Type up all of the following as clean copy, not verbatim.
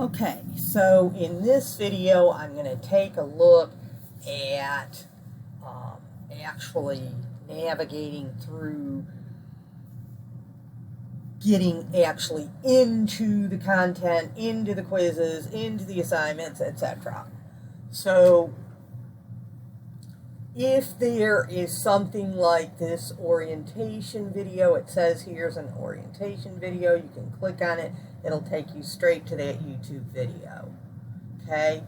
Okay, so in this video, I'm going to take a look at actually navigating through getting actually into the content, into the quizzes, into the assignments, etc. So if there is something like this orientation video, it says here's an orientation video, you can click on it, it'll take you straight to that YouTube video. Okay,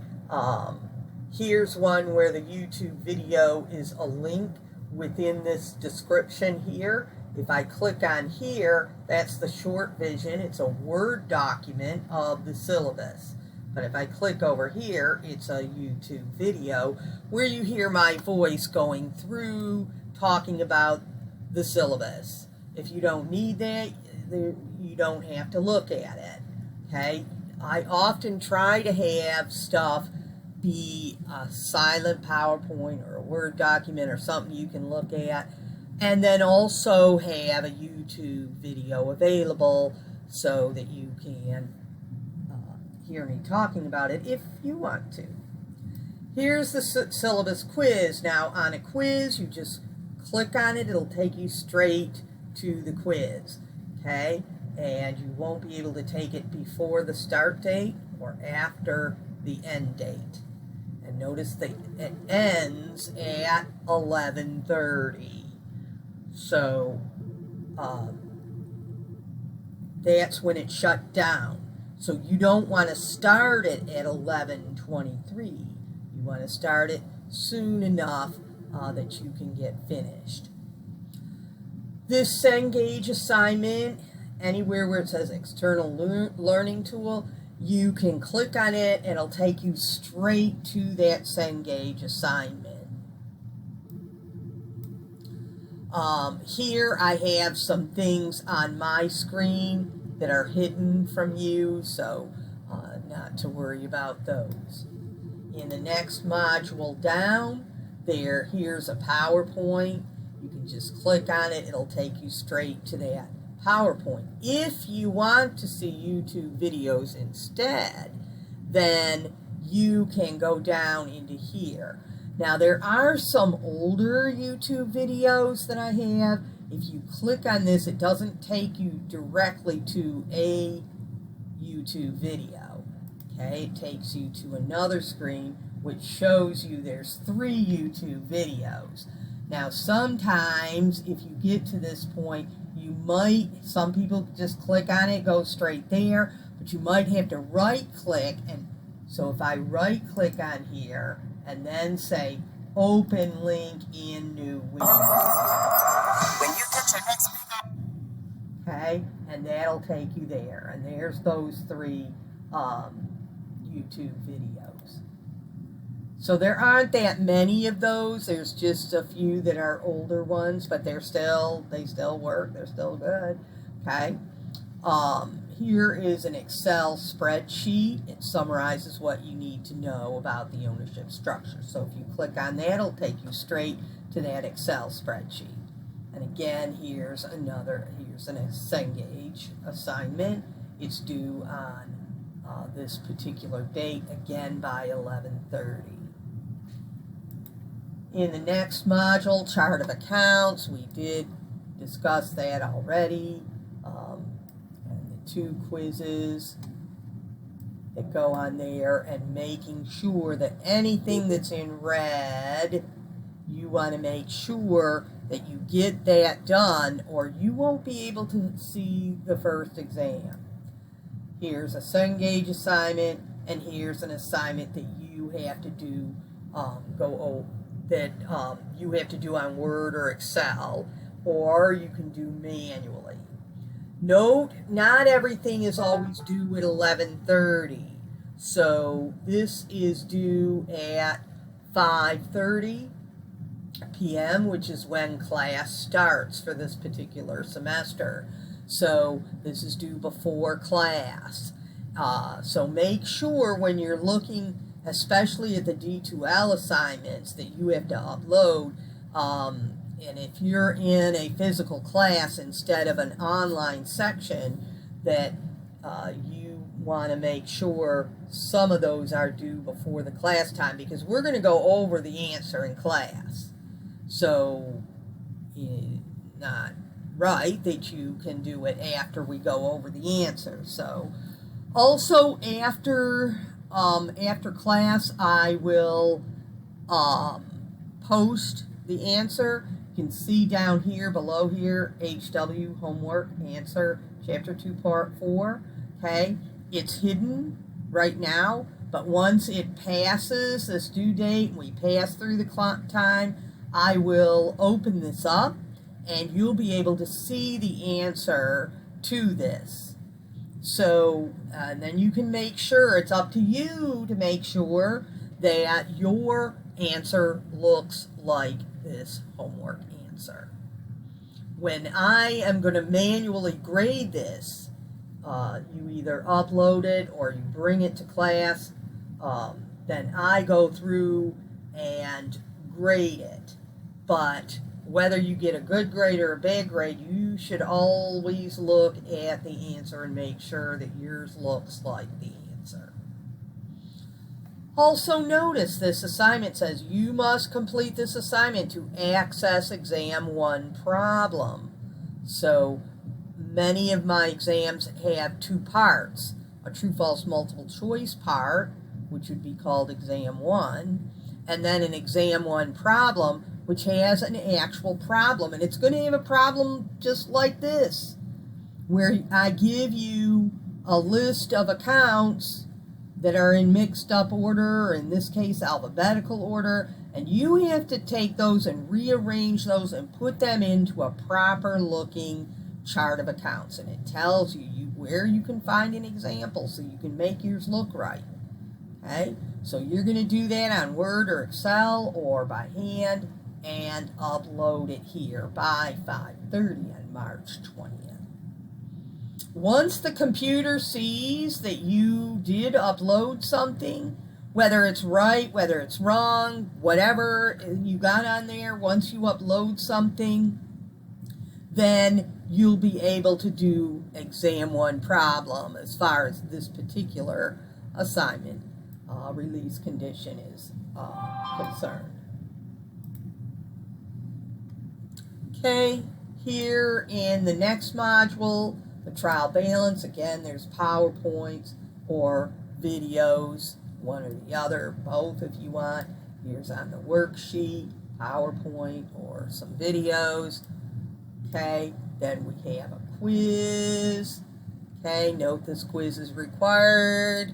here's one where the YouTube video is a link within this description here. If I click on here, that's the short version. It's a Word document of the syllabus. But if I click over here, it's a YouTube video where you hear my voice going through, talking about the syllabus. If you don't need that, you don't have to look at it. Okay? I often try to have stuff be a silent PowerPoint or a Word document or something you can look at, and then also have a YouTube video available so that you can hear me talking about it if you want to. Here's the syllabus quiz. Now on a quiz, you just click on it, it'll take you straight to the quiz, okay? And you won't be able to take it before the start date or after the end date. And notice that it ends at 11:30. So that's when it shut down. So you don't want to start it at 11:23. You want to start it soon enough that you can get finished. This Cengage assignment, anywhere where it says external learning tool, you can click on it and it'll take you straight to that Cengage assignment. Here I have some things on my screen that are hidden from you, so not to worry about those. In the next module down, here's a PowerPoint. You can just click on it, it'll take you straight to that PowerPoint. If you want to see YouTube videos instead, then you can go down into here. Now there are some older YouTube videos that I have. If you click on this, it doesn't take you directly to a YouTube video. Okay, it takes you to another screen which shows you there's 3 YouTube videos. Now sometimes if you get to this point, some people just click on it, go straight there, but you might have to right click, and so if I right click on here and then say open link in new window. When you get your next video. Okay, and that'll take you there. And there's those 3 YouTube videos. So there aren't that many of those. There's just a few that are older ones, but they still work. They're still good. Okay. Here is an Excel spreadsheet. It summarizes what you need to know about the ownership structure. So if you click on that, it'll take you straight to that Excel spreadsheet. And again, here's an Cengage assignment. It's due on this particular date, again by 11:30. In the next module, chart of accounts, we did discuss that already. And the 2 quizzes that go on there, and making sure that anything that's in red, you want to make sure that you get that done, or you won't be able to see the first exam. Here's a Cengage assignment, and here's an assignment that you have to do you have to do on Word or Excel, or you can do manually. Note, not everything is always due at 11:30. So this is due at 5:30 p.m., which is when class starts for this particular semester. So this is due before class. So make sure when you're looking, especially at the D2L assignments that you have to upload, and if you're in a physical class instead of an online section, that you want to make sure some of those are due before the class time, because we're going to go over the answer in class. So it's not right that you can do it after we go over the answer. So also after class, I will post the answer. You can see down here, below here, HW, homework, answer, Chapter 2, Part 4. Okay, it's hidden right now, but once it passes this due date, we pass through the clock time, I will open this up, and you'll be able to see the answer to this. So then you can make sure, it's up to you to make sure that your answer looks like this homework answer. When I am going to manually grade this, you either upload it or you bring it to class, then I go through and grade it. But whether you get a good grade or a bad grade, you should always look at the answer and make sure that yours looks like the answer. Also notice this assignment says you must complete this assignment to access exam 1 problem. So many of my exams have 2 parts, a true-false multiple choice part, which would be called exam 1, and then an exam 1 problem, which has an actual problem. And it's going to have a problem just like this, where I give you a list of accounts that are in mixed up order, or in this case alphabetical order, and you have to take those and rearrange those and put them into a proper looking chart of accounts. And it tells you where you can find an example so you can make yours look right. Okay, so you're going to do that on Word or Excel or by hand and upload it here by 5:30 on March 20th. Once the computer sees that you did upload something, whether it's right, whether it's wrong, whatever you got on there, once you upload something, then you'll be able to do exam 1 problem as far as this particular assignment release condition is concerned. Okay, here in the next module, the trial balance, again, there's PowerPoints or videos, one or the other, both if you want. Here's on the worksheet, PowerPoint or some videos. Okay, then we have a quiz. Okay, note this quiz is required.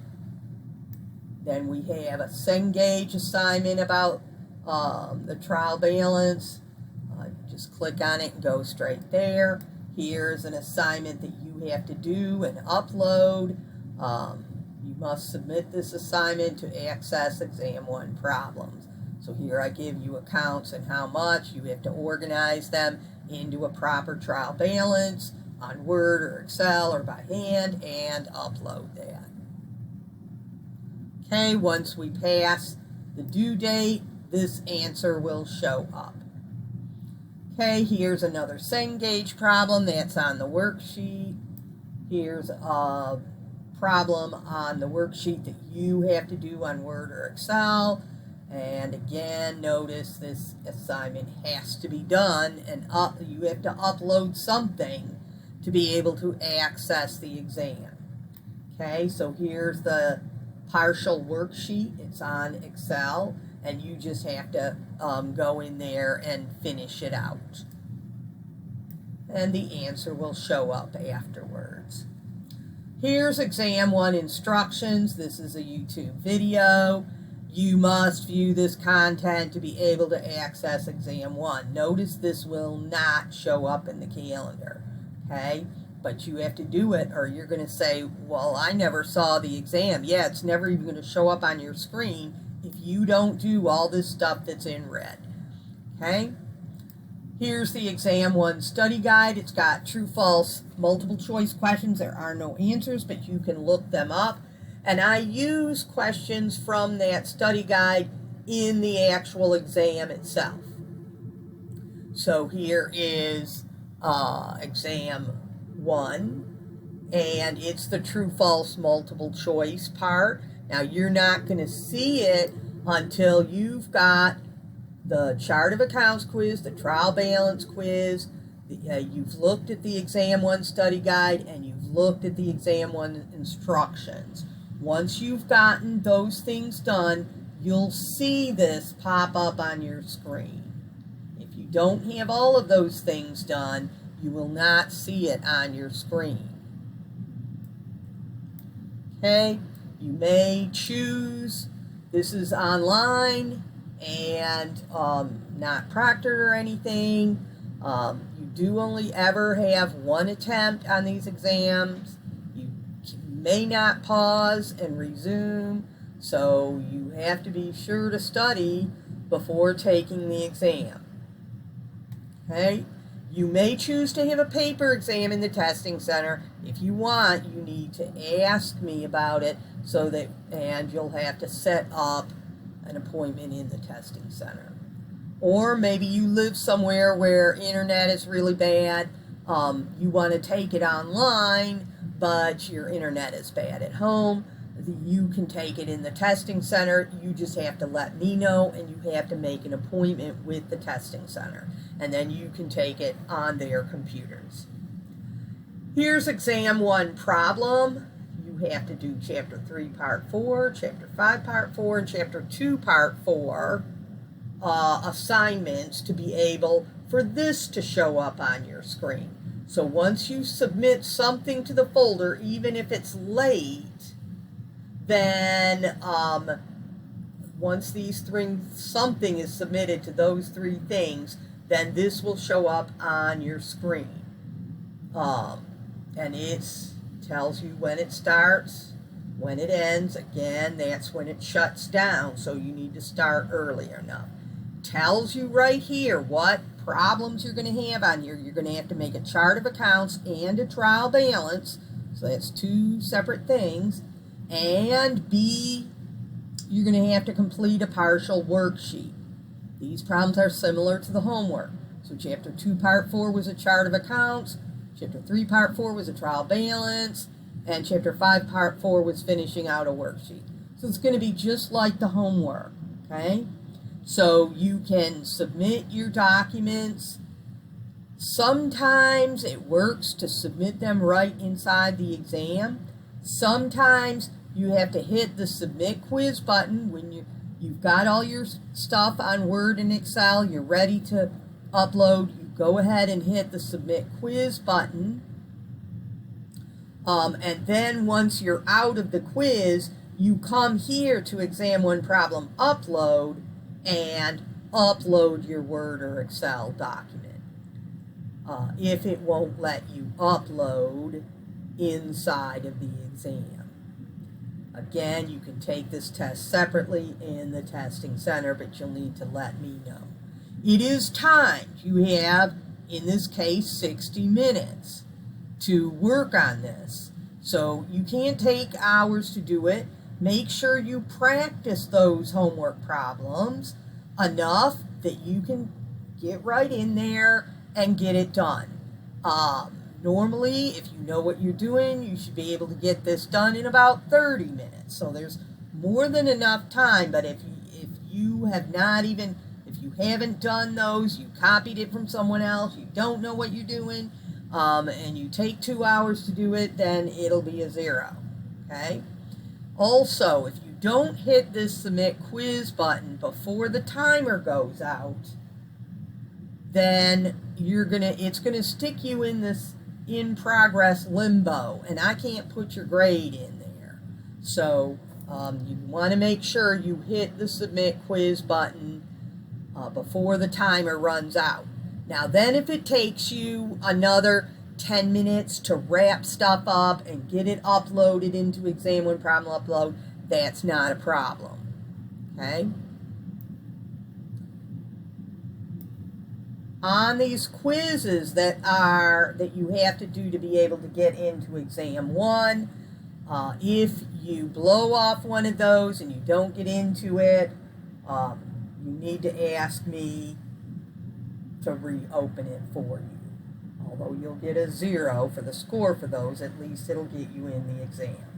Then we have a Cengage assignment about the trial balance. Just click on it and go straight there. Here's an assignment that you have to do and upload. You must submit this assignment to access exam 1 problems. So here I give you accounts and how much. You have to organize them into a proper trial balance on Word or Excel or by hand and upload that. Okay, once we pass the due date, this answer will show up. Okay, here's another Cengage problem that's on the worksheet. Here's a problem on the worksheet that you have to do on Word or Excel. And again, notice this assignment has to be done, and you have to upload something to be able to access the exam. Okay, so here's the partial worksheet. It's on Excel, and you just have to go in there and finish it out. And the answer will show up afterwards. Here's exam 1 instructions. This is a YouTube video. You must view this content to be able to access exam 1. Notice this will not show up in the calendar, okay? But you have to do it, or you're going to say, well, I never saw the exam. Yeah, it's never even going to show up on your screen if you don't do all this stuff that's in red, okay? Here's the exam 1 study guide. It's got true, false, multiple choice questions. There are no answers, but you can look them up. And I use questions from that study guide in the actual exam itself. So here is exam 1, and it's the true-false multiple choice part. Now, you're not going to see it until you've got the chart of accounts quiz, the trial balance quiz, you've looked at the exam 1 study guide, and you've looked at the exam 1 instructions. Once you've gotten those things done, you'll see this pop up on your screen. If you don't have all of those things done, you will not see it on your screen. Okay, you may choose, this is online and not proctored or anything. You do only ever have 1 attempt on these exams. You may not pause and resume, so you have to be sure to study before taking the exam. Okay? You may choose to have a paper exam in the testing center. If you want, you need to ask me about it and you'll have to set up an appointment in the testing center. Or maybe you live somewhere where internet is really bad. You want to take it online, but your internet is bad at home. You can take it in the testing center. You just have to let me know, and you have to make an appointment with the testing center. And then you can take it on their computers. Here's exam 1 problem. You have to do chapter 3, part 4, chapter 5, part 4, and chapter 2, part 4 assignments to be able for this to show up on your screen. So once you submit something to the folder, even if it's late, then once something is submitted to those 3 things, then this will show up on your screen. And it tells you when it starts, when it ends. Again, that's when it shuts down, so you need to start earlier. Now, tells you right here what problems you're going to have on here. You're going to have to make a chart of accounts and a trial balance, so that's 2 separate things. And B, you're going to have to complete a partial worksheet. These problems are similar to the homework. So chapter 2, part 4 was a chart of accounts. Chapter 3, part 4 was a trial balance. And chapter 5, part 4 was finishing out a worksheet. So it's going to be just like the homework, okay? So you can submit your documents. Sometimes it works to submit them right inside the exam. Sometimes you have to hit the submit quiz button when you've got all your stuff on Word and Excel, you're ready to upload, you go ahead and hit the submit quiz button. And then once you're out of the quiz, you come here to exam 1 problem upload and upload your Word or Excel document. If it won't let you upload inside of the exam. Again, you can take this test separately in the testing center, but you'll need to let me know. It is timed. You have, in this case, 60 minutes to work on this. So you can't take hours to do it. Make sure you practice those homework problems enough that you can get right in there and get it done. Normally, if you know what you're doing, you should be able to get this done in about 30 minutes. So there's more than enough time, but if you haven't done those, you copied it from someone else, you don't know what you're doing, and you take 2 hours to do it, then it'll be a 0, okay? Also, if you don't hit this submit quiz button before the timer goes out, then it's gonna stick you in this in progress limbo, and I can't put your grade in there. So you want to make sure you hit the submit quiz button before the timer runs out. Now then, if it takes you another 10 minutes to wrap stuff up and get it uploaded into exam 1 problem upload, that's not a problem, okay? On these quizzes that you have to do to be able to get into exam 1, if you blow off one of those and you don't get into it, you need to ask me to reopen it for you. Although you'll get a 0 for the score for those, at least it'll get you in the exam.